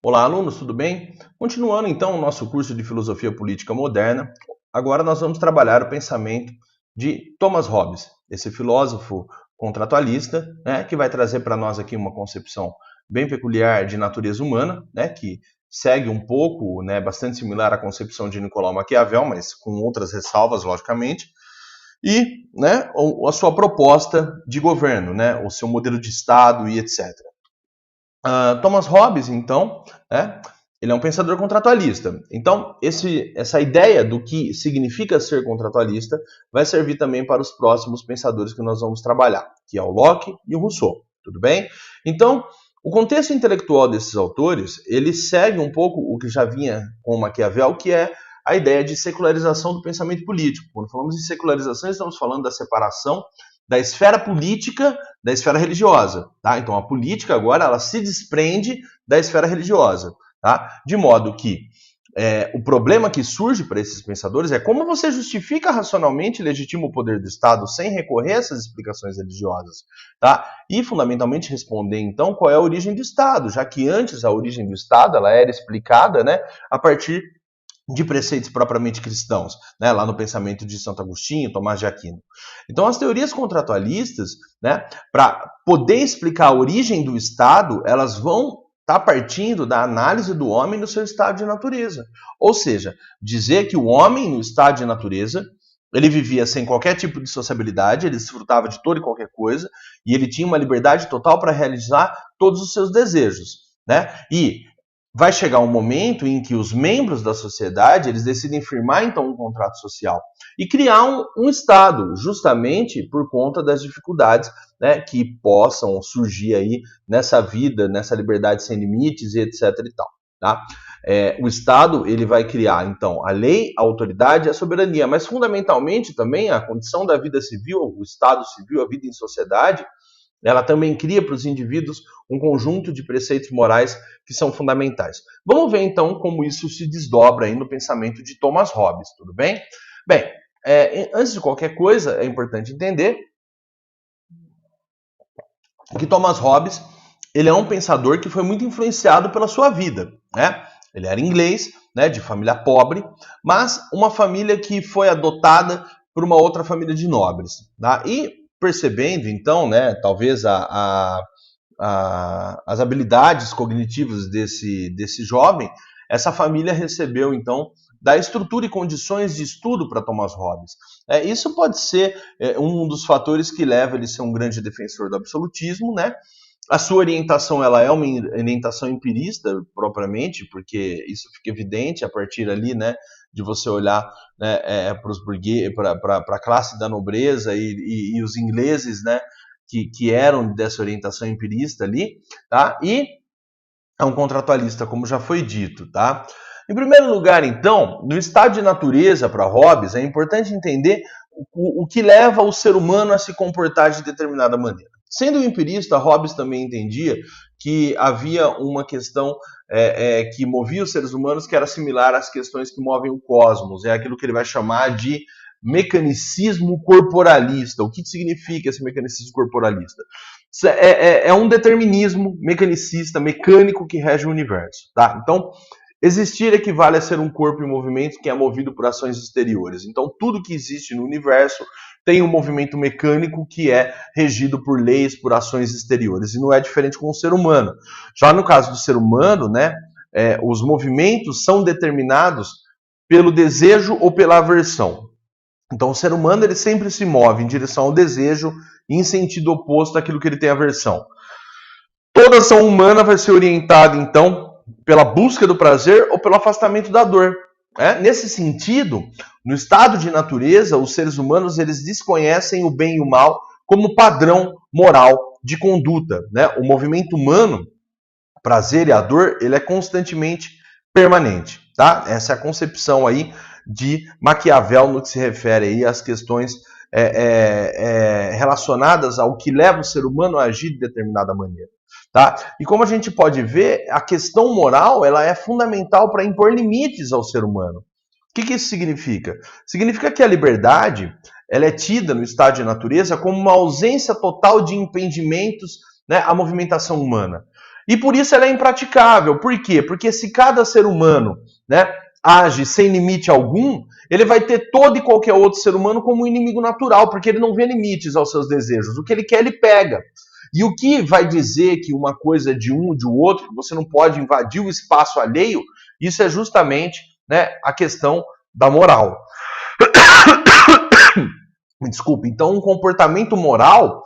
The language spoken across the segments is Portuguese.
Olá, alunos, tudo bem? Continuando então o nosso curso de Filosofia Política Moderna, agora nós vamos trabalhar o pensamento de Thomas Hobbes, esse filósofo contratualista, né, que vai trazer para nós aqui uma concepção bem peculiar de natureza humana, né, que segue um pouco, né, bastante similar à concepção de Nicolau Maquiavel, mas com outras ressalvas, logicamente, e, né, a sua proposta de governo, né, o seu modelo de Estado e etc. Thomas Hobbes, então, né, ele é um pensador contratualista. Então, essa ideia do que significa ser contratualista vai servir também para os próximos pensadores que nós vamos trabalhar, que é o Locke e o Rousseau, tudo bem? Então, o contexto intelectual desses autores, ele segue um pouco o que já vinha com Maquiavel, que é a ideia de secularização do pensamento político. Quando falamos de secularização, estamos falando da separação da esfera política da esfera religiosa, tá? Então a política agora ela se desprende da esfera religiosa, tá? De modo que o problema que surge para esses pensadores é como você justifica racionalmente e legitima o poder do Estado sem recorrer a essas explicações religiosas, tá? E fundamentalmente responder então qual é a origem do Estado, já que antes a origem do Estado ela era explicada, né, a partir de preceitos propriamente cristãos, né, lá no pensamento de Santo Agostinho, Tomás de Aquino. Então, as teorias contratualistas, né, para poder explicar a origem do Estado, elas vão estar partindo da análise do homem no seu estado de natureza. Ou seja, dizer que o homem no estado de natureza, ele vivia sem qualquer tipo de sociabilidade, ele desfrutava de toda e qualquer coisa, e ele tinha uma liberdade total para realizar todos os seus desejos, né? E vai chegar um momento em que os membros da sociedade eles decidem firmar então um contrato social e criar um Estado, justamente por conta das dificuldades, né, que possam surgir aí nessa vida, nessa liberdade sem limites e etc e tal, tá? O Estado ele vai criar então a lei, a autoridade e a soberania, mas fundamentalmente também a condição da vida civil, o Estado civil, a vida em sociedade, ela também cria para os indivíduos um conjunto de preceitos morais que são fundamentais. Vamos ver então como isso se desdobra aí no pensamento de Thomas Hobbes, tudo bem? Bem, antes de qualquer coisa, é importante entender que Thomas Hobbes ele é um pensador que foi muito influenciado pela sua vida, né? Ele era inglês, né, de família pobre, mas uma família que foi adotada por uma outra família de nobres, tá? E percebendo, então, né, talvez as habilidades cognitivas desse jovem, essa família recebeu, então, da estrutura e condições de estudo para Thomas Hobbes. Isso pode ser um dos fatores que leva ele a ser um grande defensor do absolutismo, né? A sua orientação ela é uma orientação empirista propriamente, porque isso fica evidente a partir ali, né, de você olhar, né, para a classe da nobreza e os ingleses, né, que eram dessa orientação empirista ali, tá? E é um contratualista, como já foi dito, tá? Em primeiro lugar, então, no estado de natureza para Hobbes, é importante entender o que leva o ser humano a se comportar de determinada maneira. Sendo um empirista, Hobbes também entendia que havia uma questão que movia os seres humanos que era similar às questões que movem o cosmos. É aquilo que ele vai chamar de mecanicismo corporalista. O que significa esse mecanicismo corporalista? É um determinismo mecanicista, mecânico que rege o universo. Tá? Então, existir equivale a ser um corpo em movimento que é movido por ações exteriores. Então, tudo que existe no universo tem um movimento mecânico que é regido por leis, por ações exteriores. E não é diferente com o ser humano. Já no caso do ser humano, né, os movimentos são determinados pelo desejo ou pela aversão. Então, o ser humano ele sempre se move em direção ao desejo e em sentido oposto àquilo que ele tem aversão. Toda ação humana vai ser orientada, então, pela busca do prazer ou pelo afastamento da dor. Nesse sentido, no estado de natureza, os seres humanos eles desconhecem o bem e o mal como padrão moral de conduta. Né? O movimento humano, o prazer e a dor, ele é constantemente permanente. Tá? Essa é a concepção aí de Maquiavel no que se refere aí às questões relacionadas ao que leva o ser humano a agir de determinada maneira. Tá? E como a gente pode ver, a questão moral ela é fundamental para impor limites ao ser humano. O que isso significa? Significa que a liberdade ela é tida no estado de natureza como uma ausência total de impedimentos, né, à movimentação humana. E por isso ela é impraticável. Por quê? Porque se cada ser humano, né, age sem limite algum, ele vai ter todo e qualquer outro ser humano como um inimigo natural, porque ele não vê limites aos seus desejos. O que ele quer, ele pega. E o que vai dizer que uma coisa é de um, de outro, que você não pode invadir o espaço alheio, isso é justamente, né, a questão da moral. Me desculpe. Então, um comportamento moral,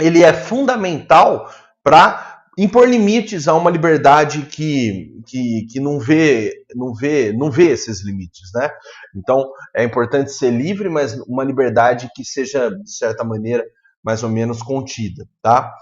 ele é fundamental para impor limites a uma liberdade que não vê esses limites, né? Então, é importante ser livre, mas uma liberdade que seja, de certa maneira, mais ou menos contida, tá?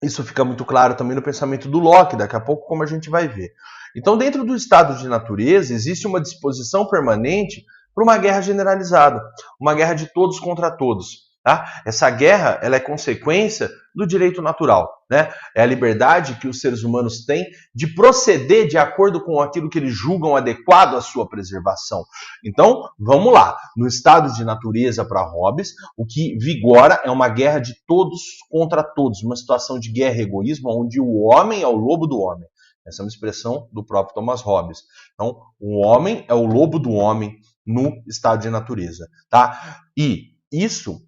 Isso fica muito claro também no pensamento do Locke, daqui a pouco, como a gente vai ver. Então, dentro do estado de natureza, existe uma disposição permanente para uma guerra generalizada, uma guerra de todos contra todos. Tá? Essa guerra ela é consequência do direito natural, né? É a liberdade que os seres humanos têm de proceder de acordo com aquilo que eles julgam adequado à sua preservação. Então, vamos lá. No estado de natureza para Hobbes, o que vigora é uma guerra de todos contra todos, uma situação de guerra e egoísmo onde o homem é o lobo do homem. Essa é uma expressão do próprio Thomas Hobbes. Então, o homem é o lobo do homem no estado de natureza, tá? E isso,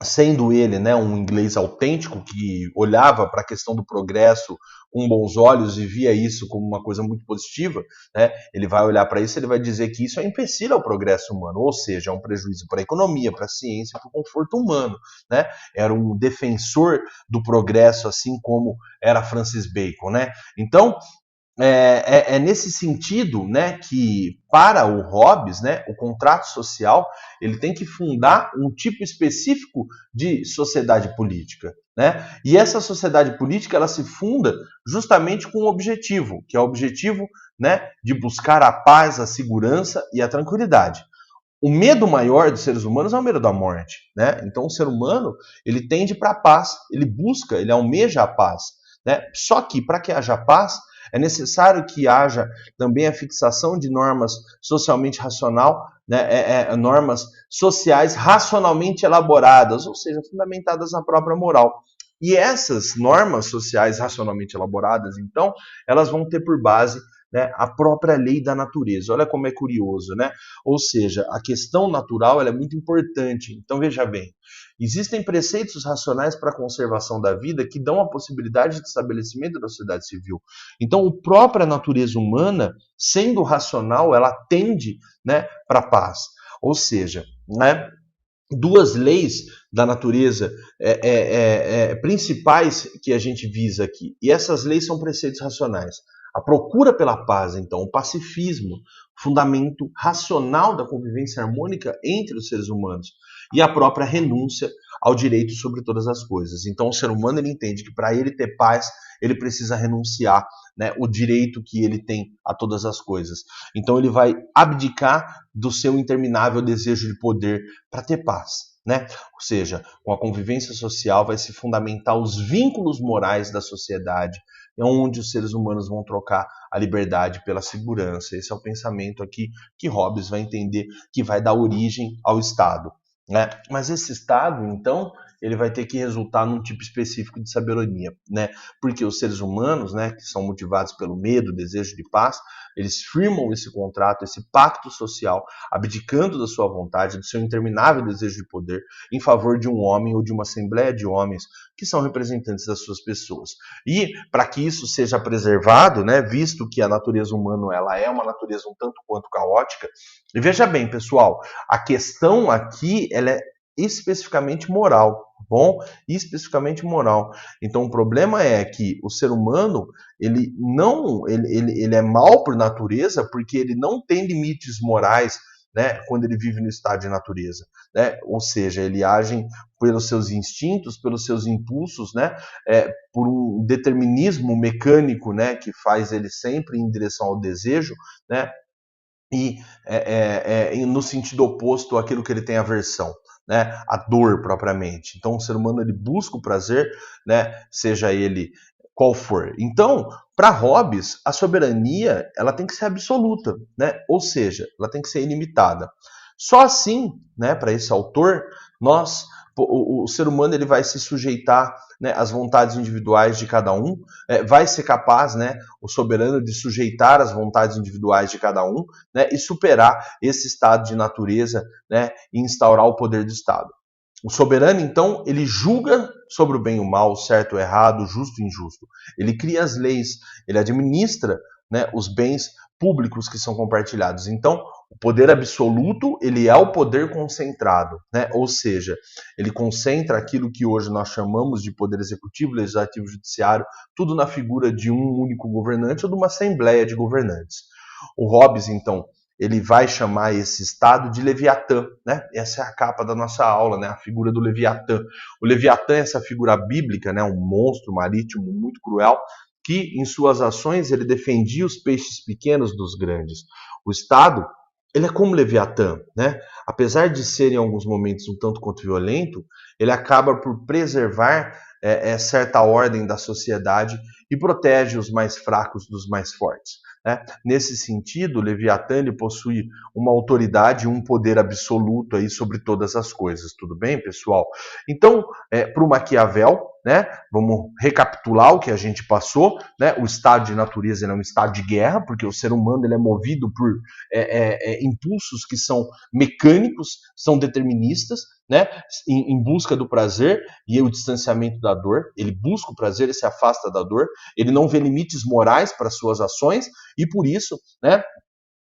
sendo ele, né, um inglês autêntico que olhava para a questão do progresso com bons olhos e via isso como uma coisa muito positiva, né, ele vai olhar para isso e ele vai dizer que isso é empecilho ao progresso humano, ou seja, é um prejuízo para a economia, para a ciência, para o conforto humano, né? Era um defensor do progresso, assim como era Francis Bacon, né? Então, é nesse sentido, né, que para o Hobbes, né, o contrato social ele tem que fundar um tipo específico de sociedade política, né? E essa sociedade política ela se funda justamente com um objetivo, que é o objetivo, né, de buscar a paz, a segurança e a tranquilidade. O medo maior dos seres humanos é o medo da morte, né? Então o ser humano ele tende para a paz, ele busca, ele almeja a paz, né? Só que para que haja paz é necessário que haja também a fixação de normas socialmente racional, né? Normas sociais racionalmente elaboradas, ou seja, fundamentadas na própria moral. E essas normas sociais racionalmente elaboradas, então, elas vão ter por base, né, a própria lei da natureza. Olha como é curioso, né? Ou seja, a questão natural ela é muito importante. Então, veja bem, existem preceitos racionais para a conservação da vida que dão a possibilidade de estabelecimento da sociedade civil. Então, a própria natureza humana, sendo racional, ela tende, né, para a paz. Ou seja, né, duas leis da natureza principais que a gente visa aqui. E essas leis são preceitos racionais. A procura pela paz, então, o pacifismo, fundamento racional da convivência harmônica entre os seres humanos, e a própria renúncia ao direito sobre todas as coisas. Então, o ser humano ele entende que para ele ter paz, ele precisa renunciar, né, o direito que ele tem a todas as coisas. Então, ele vai abdicar do seu interminável desejo de poder para ter paz. Né? Ou seja, com a convivência social vai se fundamentar os vínculos morais da sociedade, onde os seres humanos vão trocar a liberdade pela segurança. Esse é o pensamento aqui que Hobbes vai entender que vai dar origem ao Estado. Né? Mas esse Estado, então, ele vai ter que resultar num tipo específico de sabedoria, né? Porque os seres humanos, né, que são motivados pelo medo, desejo de paz, eles firmam esse contrato, esse pacto social, abdicando da sua vontade, do seu interminável desejo de poder, em favor de um homem ou de uma assembleia de homens que são representantes das suas pessoas. E para que isso seja preservado, né, visto que a natureza humana ela é uma natureza um tanto quanto caótica, e veja bem, pessoal, a questão aqui ela é especificamente moral, bom? Especificamente moral. Então o problema é que o ser humano ele é mau por natureza porque ele não tem limites morais, né, quando ele vive no estado de natureza, né? Ou seja, ele age pelos seus instintos, pelos seus impulsos, né, por um determinismo mecânico, né, que faz ele sempre em direção ao desejo, né? E no sentido oposto àquilo que ele tem aversão, né? A dor propriamente. Então o ser humano ele busca o prazer, né? Seja ele qual for. Então, para Hobbes, a soberania ela tem que ser absoluta, né? Ou seja, ela tem que ser ilimitada. Só assim, né, para esse autor, nós o ser humano ele vai se sujeitar, né, às vontades individuais de cada um, vai ser capaz, né, o soberano, de sujeitar as vontades individuais de cada um, né, e superar esse estado de natureza, né, e instaurar o poder do Estado. O soberano, então, ele julga sobre o bem e o mal, o certo e o errado, o justo e o injusto. Ele cria as leis, ele administra, né, os bens públicos que são compartilhados. Então, o poder absoluto, ele é o poder concentrado, né? Ou seja, ele concentra aquilo que hoje nós chamamos de poder executivo, legislativo, judiciário, tudo na figura de um único governante ou de uma assembleia de governantes. O Hobbes, então, ele vai chamar esse estado de Leviatã, né? Essa é a capa da nossa aula, né? A figura do Leviatã. O Leviatã é essa figura bíblica, né? Um monstro marítimo muito cruel, que em suas ações ele defendia os peixes pequenos dos grandes. O Estado, ele é como Leviatã, né? Apesar de ser em alguns momentos um tanto quanto violento, ele acaba por preservar certa ordem da sociedade e protege os mais fracos dos mais fortes. Né? Nesse sentido, Leviatã ele possui uma autoridade, um poder absoluto aí sobre todas as coisas. Tudo bem, pessoal? Então, para o Maquiavel, né, vamos recapitular o que a gente passou, né? O estado de natureza ele é um estado de guerra, porque o ser humano ele é movido por impulsos que são mecânicos, são deterministas, né, em busca do prazer e o distanciamento da dor. Ele busca o prazer e se afasta da dor. Ele não vê limites morais para suas ações e por isso, né,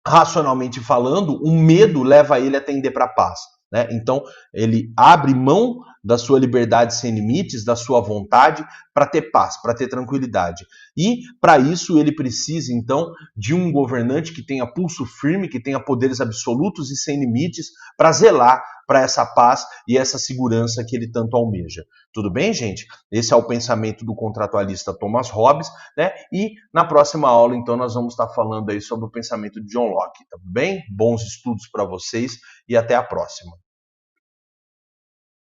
racionalmente falando, o medo leva ele a tender para a paz. Né? Então, ele abre mão da sua liberdade sem limites, da sua vontade, para ter paz, para ter tranquilidade. E, para isso, ele precisa, então, de um governante que tenha pulso firme, que tenha poderes absolutos e sem limites, para zelar para essa paz e essa segurança que ele tanto almeja. Tudo bem, gente? Esse é o pensamento do contratualista Thomas Hobbes, né? E na próxima aula, então, nós vamos estar falando aí sobre o pensamento de John Locke, tá bem? Bons estudos para vocês e até a próxima.